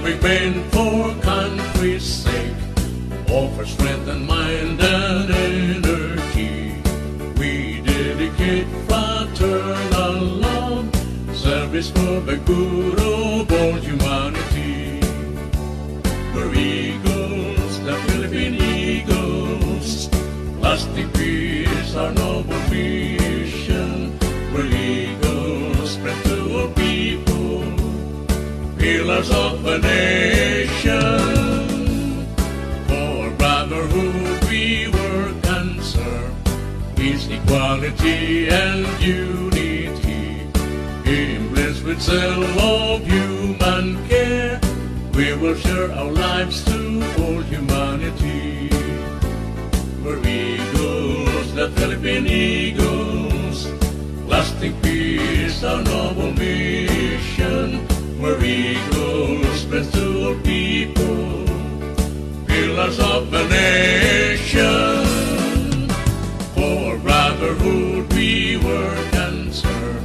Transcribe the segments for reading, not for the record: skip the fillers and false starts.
God-loving men for country's sake, all for strength and mind and energy. We dedicate fraternal love, service for the good of all humanity. We're eagles, the Philippine Eagles, lasting peace, our noble mission. We're eagles, spread to all people, pillars of a nation. For brotherhood we work and serve, peace, equality, and unity. Blessed with zeal of human care, we will share our lives to all humanity. We're eagles, the Philippine Eagles, lasting peace, our noble mission. We're eagles, spread to all people, pillars of the nation. For brotherhood we work and serve,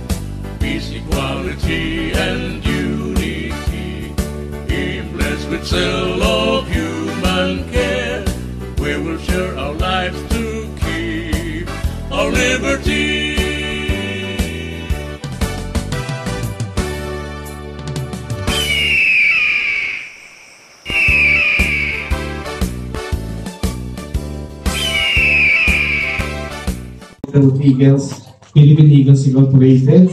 peace, equality, and unity. Blessed with zeal of human care, we will share our lives to keep our liberty. Philippine Eagles Incorporated.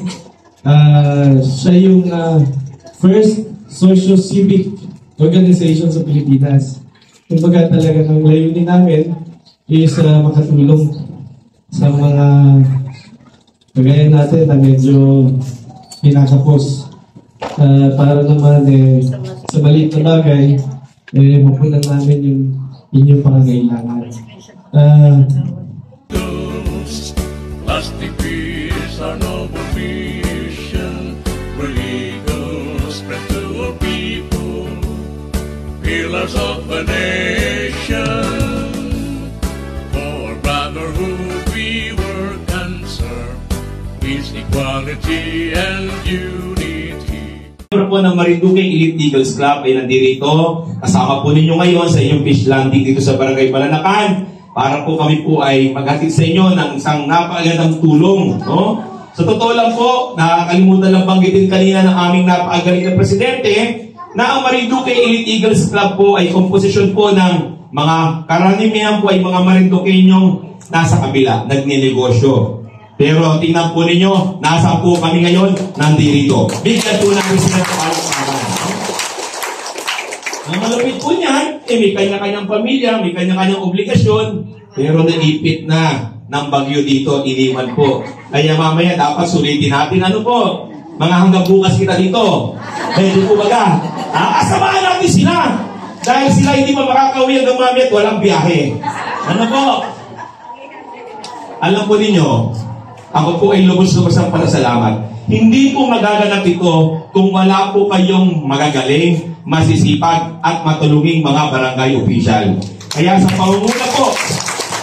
Siya yung first socio-civic organization sa Pilipinas. Kumbaga talaga ng layunin namin is makatulong sa mga kagaya natin na medyo kinakapos. Para naman sa maliit na bagay, mapunan namin yung inyong pangangailangan. Lasting peace, our noble mission. We're eagles, spread to all people, pillars of a nation. For brotherhood we work and serve, peace, equality, and unity. Member po ng Marinduque Elite Eagles Club ay nandito. Kasama po ninyo ngayon sa inyong fish landing dito sa Barangay Balanakan, para po kami po ay maghatid sa inyo ng isang napakagandang tulong. No? Sa totoo lang po, nakakalimutan lang banggitin kanina ng aming napakagaling na presidente na ang Marinduque Elite Eagles Club po ay komposisyon po ng mga karamihan po ay mga Marinduqueñong nasa kabila, nagninegosyo. Pero tingnan po ninyo, nasa po kami ngayon, nandito. Bigyan po namin sila sa palakpakan. Ang malapit po niyan, may kanya-kanyang pamilya, may kanya-kanyang obligasyon, pero naipit na ng bagyo dito, iniwan po. Kaya mamaya dapat sulitin natin, ano po, mga hanggang bukas kita dito. Medyo po baga, asamahan natin sila. Dahil sila hindi pa makakauwi hanggang mamaya at walang biyahe. Ano po? Alam po ninyo, ako po ay lubos-lubos ang pasasalamat. Hindi po magaganap ito kung wala po kayong magagaling, masisipag at matulunging mga barangay official. Kaya sa pangunguna po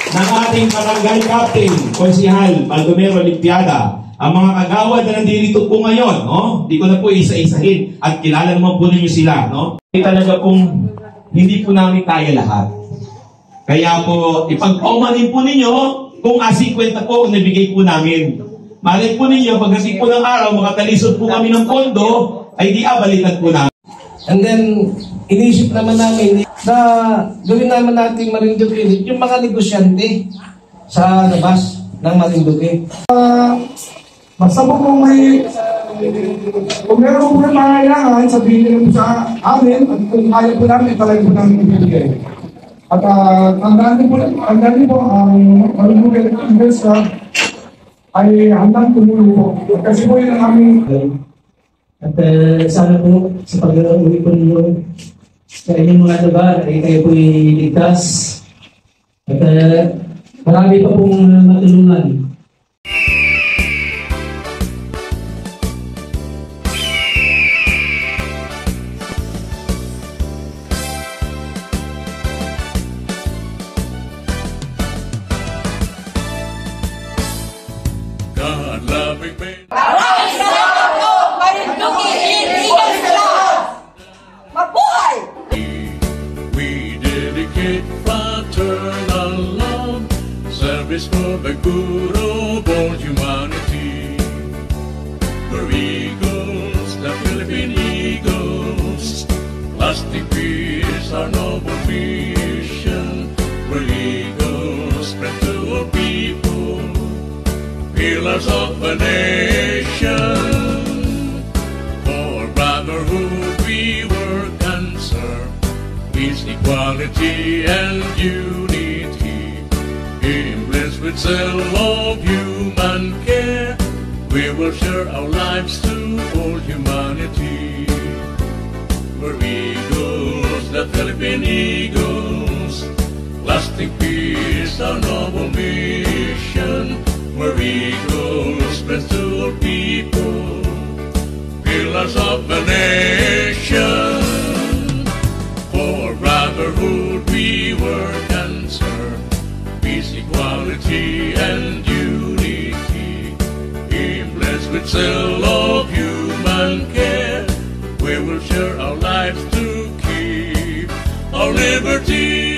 ng ating barangay captain, Konsihal Baldomero Limpiada, ang mga kagawad na nandito po ngayon, no? Hindi ko na po isa-isahin at kilala naman po ninyo sila, no? Talaga pong hindi po namin kaya lahat. Kaya po, ipagpaumanin po ninyo kung 50 po ang nabigay po namin. Malay po ninyo, pagdating po ng araw, makatalisod po kami ng pondo, ay di balikan po namin. And then, inisip naman namin na gawin naman natin Marinduque Elite yung mga negosyante sa labas ng Marinduque. Basta po kung meron po na pangailangan, sabihin nyo sa amin, at kung kaya po namin, talaga po namin ibigay. At ang dami po, ang Marinduque Elite ay handang tumulong po. Kasi po yun ang aming... At sana po sa pag-uwi po ninyo sa inyong mga lugar ay kayo po iligtas. At marami pa pong matulungan. God-loving men. Maraming salamat po, Marinduque Elite Eagles Club! Mabuhay! is for the good of all humanity. We're eagles, the Philippine Eagles, lasting peace, our noble mission. We're eagles, spread to all people, pillars of a nation. For brotherhood we work and serve, peace, equality, and unity. Blessed with self-love, human care, we will share our lives to all humanity. We're eagles, the Philippine Eagles, lasting peace, our noble mission. We're eagles, spread to all people, pillars of the nation. For brotherhood we work and serve, peace, equality, and unity. Blessed with self-love, human care, we will share our lives to keep our liberty.